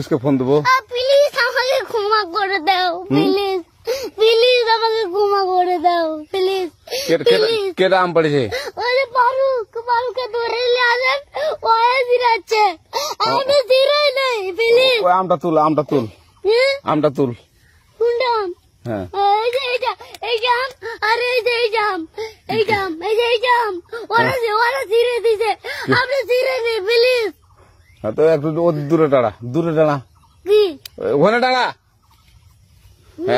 পুলিশকে ফোন দেবো। প্লিজ আমাকে ক্ষমা করে দাও, প্লিজ প্লিজ আমাকে ক্ষমা করে দাও, প্লিজ প্লিজ। কেটা আম পড়েছে? ওরে ফারুককে ধরে নিয়ে আসেন, ওয়ে জিরাচ্ছে, আমি জিরাই নাই, প্লিজ। ওই আমটা তুল, আমটা তুল, আমটা তুল। কোনটা আম? হ্যাঁ এই যে এই জাম, আরে এই যে এই জাম, এই জাম, এই যে এই জাম, ওরা জিরে দিছে, আপনি জিরে নেই, প্লিজ। তো একটু দূরে টাড়া, দূরে টাড়া, কি ওখানে টাড়া।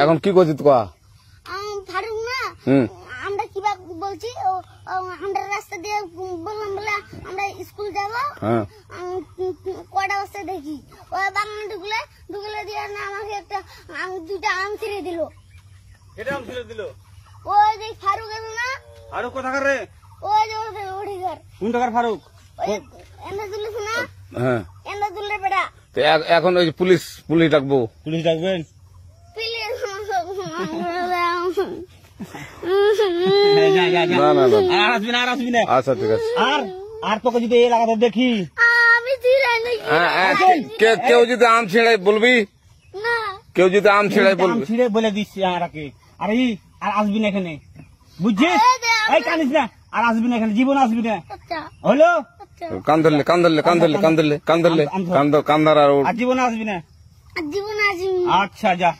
এখন কি করছিস কয়া? ফারুক না, আমরা কিভাবে বলছি, আমরা রাস্তা দিয়ে বললাম বলে আমরা স্কুল যাবো, কটা বস্তা দেখি ওই বাগানে ঢুকলে দিয়ে না আমাকে একটা দুটা আম ছিঁড়ে দিল। এটা আম ছিঁড়ে দিল? ওই যে ফারুক এলো না, ফারুক কোথাকার রে? ওই যে ওঠিকার। কোন টাকার ফারুক? এন্দা তুলিস না, হ্যাঁ এন্দা তুললে বেটা। এখন ওই পুলিশ ডাকবো। পুলিশ ডাকবেন? প্লিজ না না না, আর আসবি না, আর আসবি না। আচ্ছা ঠিক আছে। আর তোকে যদি এই লাগাতে দেখি, আমি জিরাই নাকি কেউ যদি আম ছিঁড়ে বলবি, না, কেউ যদি আম ছিঁড়ে বলবি। ছিঁড়ে বলে দিচ্ছি আমাকে। আর আর আসবি না এখানে, বুঝছিস? এই কানিস না, আর আসবি না এখানে, জীবন আসবি না, আচ্ছা হলো? কান ধরলে কান ধরলে কান ধরলে কান ধরলে কান ধরলে কান্দার আর আর জীবন আসবি না। জীবন আসি। আচ্ছা যা।